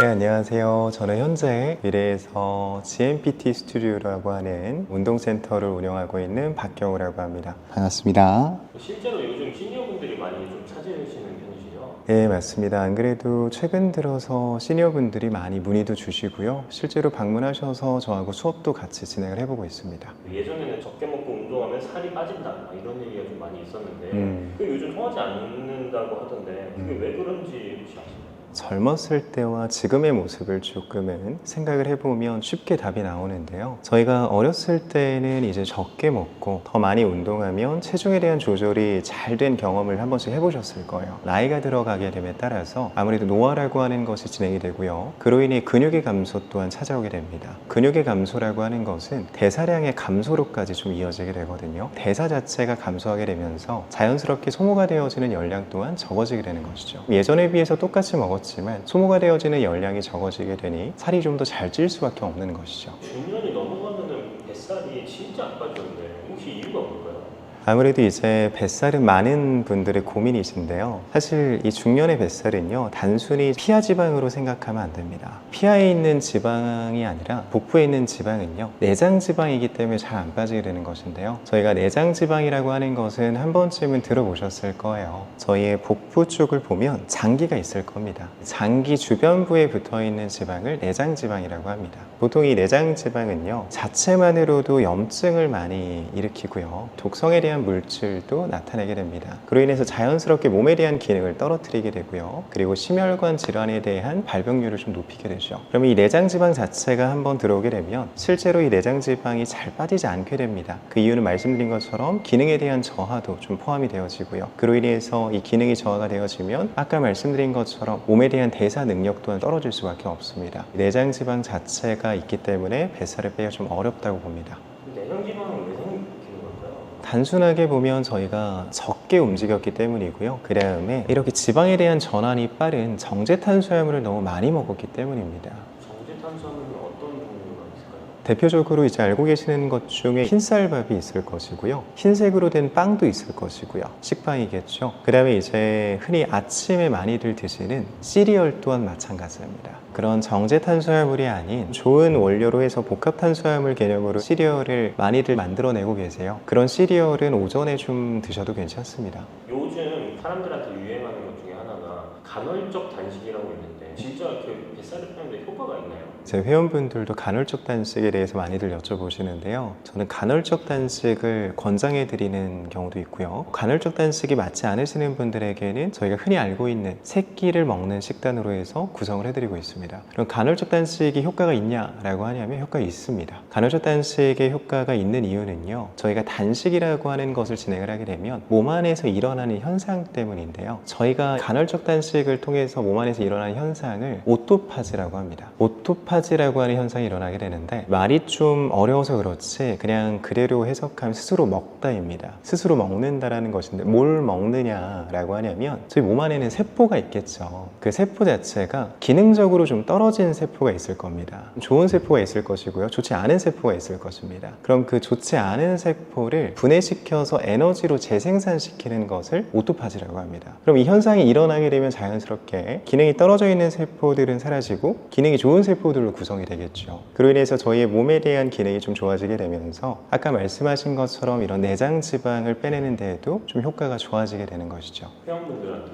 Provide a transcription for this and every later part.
네, 안녕하세요. 저는 현재 미래에서 GMPT 스튜디오라고 하는 운동센터를 운영하고 있는 박경우라고 합니다. 반갑습니다. 실제로 요즘 시니어분들이 많이 좀 찾으시는 편이시죠? 네, 맞습니다. 안 그래도 최근 들어서 시니어분들이 많이 문의도 주시고요. 실제로 방문하셔서 저하고 수업도 같이 진행을 해보고 있습니다. 예전에는 적게 먹고 운동하면 살이 빠진다 막 이런 얘기가 좀 많이 있었는데 그게 요즘 통하지 않는다고 하던데 그게 왜 그런지 혹시 아시나요? 젊었을 때와 지금의 모습을 조금은 생각을 해보면 쉽게 답이 나오는데요. 저희가 어렸을 때는 이제 적게 먹고 더 많이 운동하면 체중에 대한 조절이 잘 된 경험을 한 번씩 해보셨을 거예요. 나이가 들어가게 됨에 따라서 아무래도 노화라고 하는 것이 진행이 되고요. 그로 인해 근육의 감소 또한 찾아오게 됩니다. 근육의 감소라고 하는 것은 대사량의 감소로까지 좀 이어지게 되거든요. 대사 자체가 감소하게 되면서 자연스럽게 소모가 되어지는 열량 또한 적어지게 되는 것이죠. 예전에 비해서 똑같이 먹었지만 소모가 되어지는 열량이 적어지게 되니 살이 좀 더 잘 찔 수밖에 없는 것이죠. 중년이 넘어가면은 뱃살이 진짜 안 빠지는데 혹시 이유가 뭘까요? 아무래도 이제 뱃살은 많은 분들의 고민이신데요. 사실 이 중년의 뱃살은요, 단순히 피하 지방으로 생각하면 안 됩니다. 피하에 있는 지방이 아니라 복부에 있는 지방은요, 내장 지방이기 때문에 잘 안 빠지게 되는 것인데요. 저희가 내장 지방이라고 하는 것은 한 번쯤은 들어보셨을 거예요. 저희의 복부 쪽을 보면 장기가 있을 겁니다. 장기 주변부에 붙어 있는 지방을 내장 지방이라고 합니다. 보통 이 내장 지방은요, 자체만으로도 염증을 많이 일으키고요, 독성에 대한 물질도 나타내게 됩니다. 그로 인해서 자연스럽게 몸에 대한 기능을 떨어뜨리게 되고요. 그리고 심혈관 질환에 대한 발병률을 좀 높이게 되죠. 그러면 이 내장지방 자체가 한번 들어오게 되면 실제로 이 내장지방이 잘 빠지지 않게 됩니다. 그 이유는 말씀드린 것처럼 기능에 대한 저하도 좀 포함이 되어지고요. 그로 인해서 이 기능이 저하가 되어지면 아까 말씀드린 것처럼 몸에 대한 대사 능력 또한 떨어질 수밖에 없습니다. 내장지방 자체가 있기 때문에 뱃살을 빼기가 좀 어렵다고 봅니다. 내장지방은 왜 생기는 걸까요? 단순하게 보면 저희가 적게 움직였기 때문이고요. 그 다음에 이렇게 지방에 대한 전환이 빠른 정제 탄수화물을 너무 많이 먹었기 때문입니다. 정제 탄수화물은 어떤 종류가 있을까요? 대표적으로 이제 알고 계시는 것 중에 흰쌀밥이 있을 것이고요. 흰색으로 된 빵도 있을 것이고요. 식빵이겠죠. 그 다음에 이제 흔히 아침에 많이들 드시는 시리얼 또한 마찬가지입니다. 그런 정제 탄수화물이 아닌 좋은 원료로 해서 복합 탄수화물 개념으로 시리얼을 많이들 만들어내고 계세요. 그런 시리얼은 오전에 좀 드셔도 괜찮습니다. 요즘 사람들한테 유행하는 것 중에 하나가 간헐적 단식이라고 있는데 진짜 그 뱃살을 빼는데 효과가 있나요? 제 회원분들도 간헐적 단식에 대해서 많이들 여쭤보시는데요. 저는 간헐적 단식을 권장해 드리는 경우도 있고요. 간헐적 단식이 맞지 않으시는 분들에게는 저희가 흔히 알고 있는 세 끼를 먹는 식단으로 해서 구성을 해드리고 있습니다. 그럼 간헐적 단식이 효과가 있냐라고 하냐면 효과가 있습니다. 간헐적 단식의 효과가 있는 이유는요, 저희가 단식이라고 하는 것을 진행을 하게 되면 몸 안에서 일어나는 현상 때문인데요. 저희가 간헐적 단식을 통해서 몸 안에서 일어나는 현상을 오토파지라고 합니다. 오토파지라고 하는 현상이 일어나게 되는데, 말이 좀 어려워서 그렇지 그냥 그대로 해석하면 스스로 먹다입니다. 스스로 먹는다라는 것인데, 뭘 먹느냐라고 하냐면 저희 몸 안에는 세포가 있겠죠. 그 세포 자체가 기능적으로 좀 떨어진 세포가 있을 겁니다. 좋은 세포가 있을 것이고요, 좋지 않은 세포가 있을 것입니다. 그럼 그 좋지 않은 세포를 분해시켜서 에너지로 재생산시키는 것을 오토파지라고 합니다. 그럼 이 현상이 일어나게 되면 자연스럽게 기능이 떨어져 있는 세포들은 사라지고 기능이 좋은 세포들로 구성이 되겠죠. 그로 인해서 저희의 몸에 대한 기능이 좀 좋아지게 되면서 아까 말씀하신 것처럼 이런 내장 지방을 빼내는 데에도 좀 효과가 좋아지게 되는 것이죠. 회원분들한테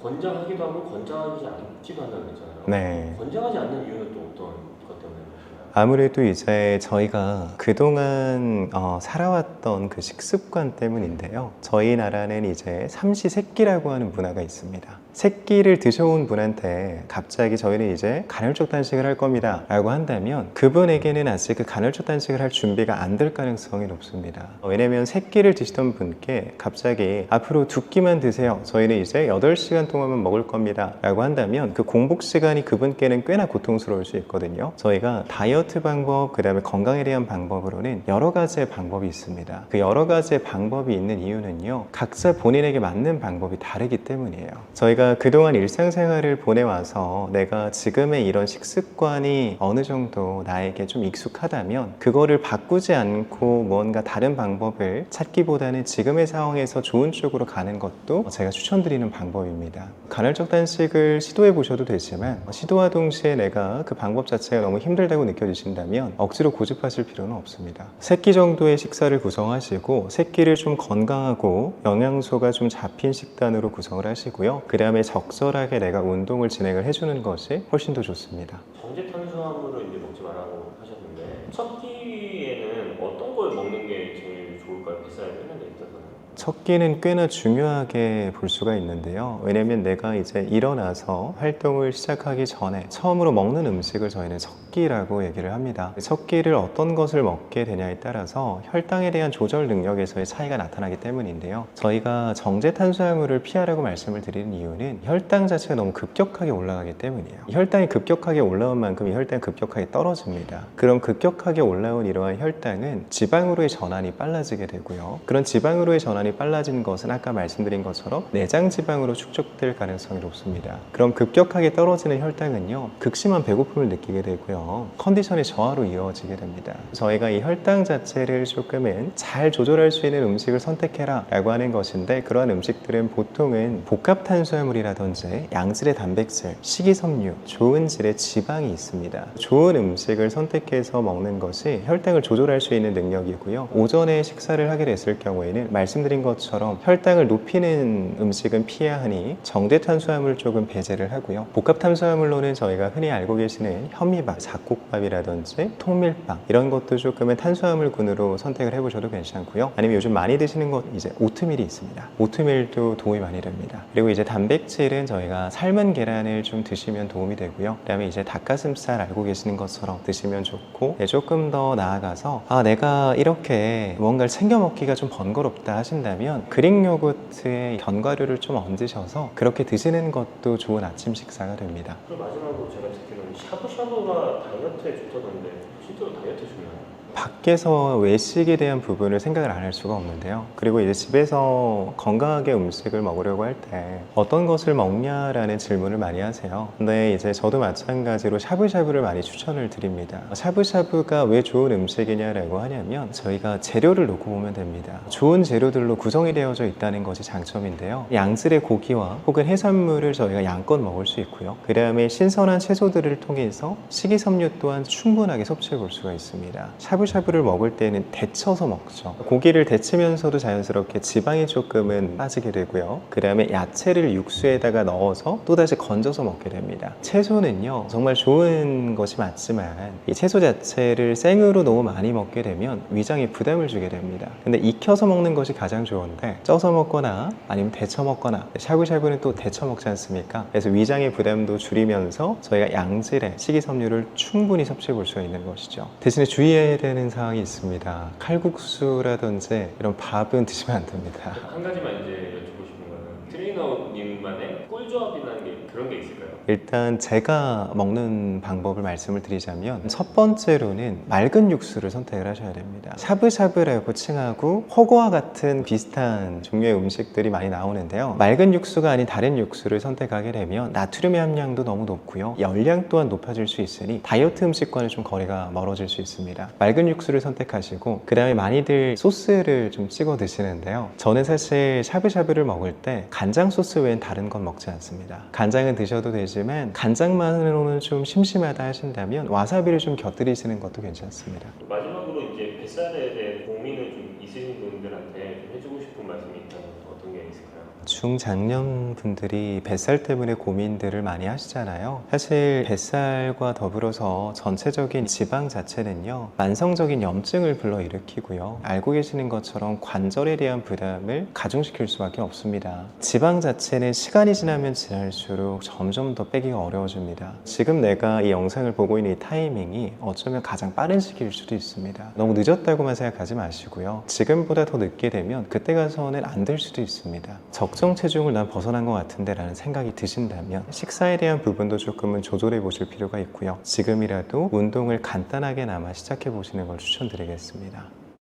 권장하기도 하고 권장하지 않지도 않는다고 했잖아요. 네. 권장하지 않는 이유는 또 어떤 것 때문에 그러시나요? 아무래도 이제 저희가 그동안 살아왔던 그 식습관 때문인데요. 저희 나라는 이제 삼시세끼라고 하는 문화가 있습니다. 새끼를 드셔온 분한테 갑자기 저희는 이제 간헐적 단식을 할 겁니다 라고 한다면 그분에게는 아직 그 간헐적 단식을 할 준비가 안 될 가능성이 높습니다. 왜냐면 새끼를 드시던 분께 갑자기 앞으로 2끼만 드세요, 저희는 이제 8시간 동안만 먹을 겁니다 라고 한다면 그 공복 시간이 그분께는 꽤나 고통스러울 수 있거든요. 저희가 다이어트 방법, 그 다음에 건강에 대한 방법으로는 여러 가지의 방법이 있습니다. 그 여러 가지의 방법이 있는 이유는요, 각자 본인에게 맞는 방법이 다르기 때문이에요. 저희가 내가 그동안 일상생활을 보내와서 내가 지금의 이런 식습관이 어느 정도 나에게 좀 익숙하다면 그거를 바꾸지 않고 뭔가 다른 방법을 찾기보다는 지금의 상황에서 좋은 쪽으로 가는 것도 제가 추천드리는 방법입니다. 간헐적 단식을 시도해 보셔도 되지만 시도와 동시에 내가 그 방법 자체가 너무 힘들다고 느껴지신다면 억지로 고집하실 필요는 없습니다. 3끼 정도의 식사를 구성하시고 3끼를 좀 건강하고 영양소가 좀 잡힌 식단으로 구성을 하시고요. 그 다음에 적절하게 내가 운동을 진행을 해주는 것이 훨씬 더 좋습니다. 정제 탄수화물을 이제 먹지 말라고 하셨는데 첫 끼에는 어떤 걸 먹는 게 제일 좋을까요? 뱃살 빼는 데 있어서는? 첫 끼는 꽤나 중요하게 볼 수가 있는데요. 왜냐면 내가 이제 일어나서 활동을 시작하기 전에 처음으로 먹는 음식을 저희는 첫 끼라고 얘기를 합니다. 첫 끼를 어떤 것을 먹게 되냐에 따라서 혈당에 대한 조절 능력에서의 차이가 나타나기 때문인데요. 저희가 정제 탄수화물을 피하라고 말씀을 드리는 이유는 혈당 자체가 너무 급격하게 올라가기 때문이에요. 혈당이 급격하게 올라온 만큼 이 혈당이 급격하게 떨어집니다. 그럼 급격하게 올라온 이러한 혈당은 지방으로의 전환이 빨라지게 되고요. 그런 지방으로의 전환이 빨라진 것은 아까 말씀드린 것처럼 내장 지방으로 축적될 가능성이 높습니다. 그럼 급격하게 떨어지는 혈당은요, 극심한 배고픔을 느끼게 되고요, 컨디션의 저하로 이어지게 됩니다. 저희가 이 혈당 자체를 조금은 잘 조절할 수 있는 음식을 선택해라 라고 하는 것인데, 그러한 음식들은 보통은 복합 탄수화물이라든지 양질의 단백질, 식이섬유, 좋은 질의 지방이 있습니다. 좋은 음식을 선택해서 먹는 것이 혈당을 조절할 수 있는 능력이고요. 오전에 식사를 하게 됐을 경우에는 말씀드린 것처럼 혈당을 높이는 음식은 피해야 하니 정제 탄수화물 쪽은 배제를 하고요. 복합 탄수화물로는 저희가 흔히 알고 계시는 현미밥, 잡곡밥이라든지 통밀빵 이런 것도 조금은 탄수화물군으로 선택을 해보셔도 괜찮고요. 아니면 요즘 많이 드시는 것 이제 오트밀이 있습니다. 오트밀도 도움이 많이 됩니다. 그리고 이제 단백질은 저희가 삶은 계란을 좀 드시면 도움이 되고요. 그다음에 이제 닭가슴살 알고 계시는 것처럼 드시면 좋고, 조금 더 나아가서 내가 이렇게 뭔가를 챙겨 먹기가 좀 번거롭다 하신다면 그릭 요거트에 견과류를 좀 얹으셔서 그렇게 드시는 것도 좋은 아침 식사가 됩니다. 그리고 마지막으로 제가 듣기로는 샤브샤브가 다이어트에 좋다던데 실제로 다이어트에 좋나요? 밖에서 외식에 대한 부분을 생각을 안 할 수가 없는데요. 그리고 이제 집에서 건강하게 음식을 먹으려고 할 때 어떤 것을 먹냐라는 질문을 많이 하세요. 근데 이제 저도 마찬가지로 샤브샤브를 많이 추천을 드립니다. 샤브샤브가 왜 좋은 음식이냐라고 하냐면 저희가 재료를 놓고 보면 됩니다. 좋은 재료들로 구성이 되어져 있다는 것이 장점인데요. 양질의 고기와 혹은 해산물을 저희가 양껏 먹을 수 있고요. 그 다음에 신선한 채소들을 통해서 식이섬유 또한 충분하게 섭취해 볼 수가 있습니다. 샤브샤브를 먹을 때는 데쳐서 먹죠. 고기를 데치면서도 자연스럽게 지방이 조금은 빠지게 되고요. 그 다음에 야채를 육수에다가 넣어서 또다시 건져서 먹게 됩니다. 채소는요, 정말 좋은 것이 맞지만 이 채소 자체를 생으로 너무 많이 먹게 되면 위장에 부담을 주게 됩니다. 근데 익혀서 먹는 것이 가장 좋은데 쪄서 먹거나 아니면 데쳐 먹거나, 샤브샤브는 또 데쳐 먹지 않습니까? 그래서 위장의 부담도 줄이면서 저희가 양질의 식이섬유를 충분히 섭취해 볼 수가 있는 것이죠. 대신에 주의해야 되는 사항이 있습니다. 칼국수라든지 이런 밥은 드시면 안 됩니다. 한 가지만 이제 여쭙고 싶은 거는 트레이너님만의 꿀조합이라는 게 그런 게 있을까요? 일단 제가 먹는 방법을 말씀을 드리자면 첫 번째로는 맑은 육수를 선택을 하셔야 됩니다. 샤브샤브라고 칭하고 허거와 같은 비슷한 종류의 음식들이 많이 나오는데요. 맑은 육수가 아닌 다른 육수를 선택하게 되면 나트륨의 함량도 너무 높고요. 열량 또한 높아질 수 있으니 다이어트 음식과는 좀 거리가 멀어질 수 있습니다. 맑은 육수를 선택하시고, 그 다음에 많이들 소스를 좀 찍어 드시는데요. 저는 사실 샤브샤브를 먹을 때 간장 소스 외엔 다른 건 먹지 않습니다. 간장은 드셔도 되지만 간장만으로는 좀 심심하다 하신다면 와사비를 좀 곁들이시는 것도 괜찮습니다. 마지막으로 이제 뱃살에 대해 고민을 좀 있으신 분들한테 좀 해주고 싶은 말씀이 있다면 어떤 게 있을까요? 중장년 분들이 뱃살 때문에 고민들을 많이 하시잖아요. 사실 뱃살과 더불어서 전체적인 지방 자체는요, 만성적인 염증을 불러일으키고요, 알고 계시는 것처럼 관절에 대한 부담을 가중시킬 수밖에 없습니다. 지방 자체는 시간이 지나면 지날수록 점점 더 빼기가 어려워집니다. 지금 내가 이 영상을 보고 있는 이 타이밍이 어쩌면 가장 빠른 시기일 수도 있습니다. 너무 늦었다고만 생각하지 마시고요, 지금보다 더 늦게 되면 그때 가서는 안 될 수도 있습니다. 적정 체중을 난 벗어난 것 같은데 라는 생각이 드신다면 식사에 대한 부분도 조금은 조절해 보실 필요가 있고요. 지금이라도 운동을 간단하게나마 시작해 보시는 걸 추천드리겠습니다.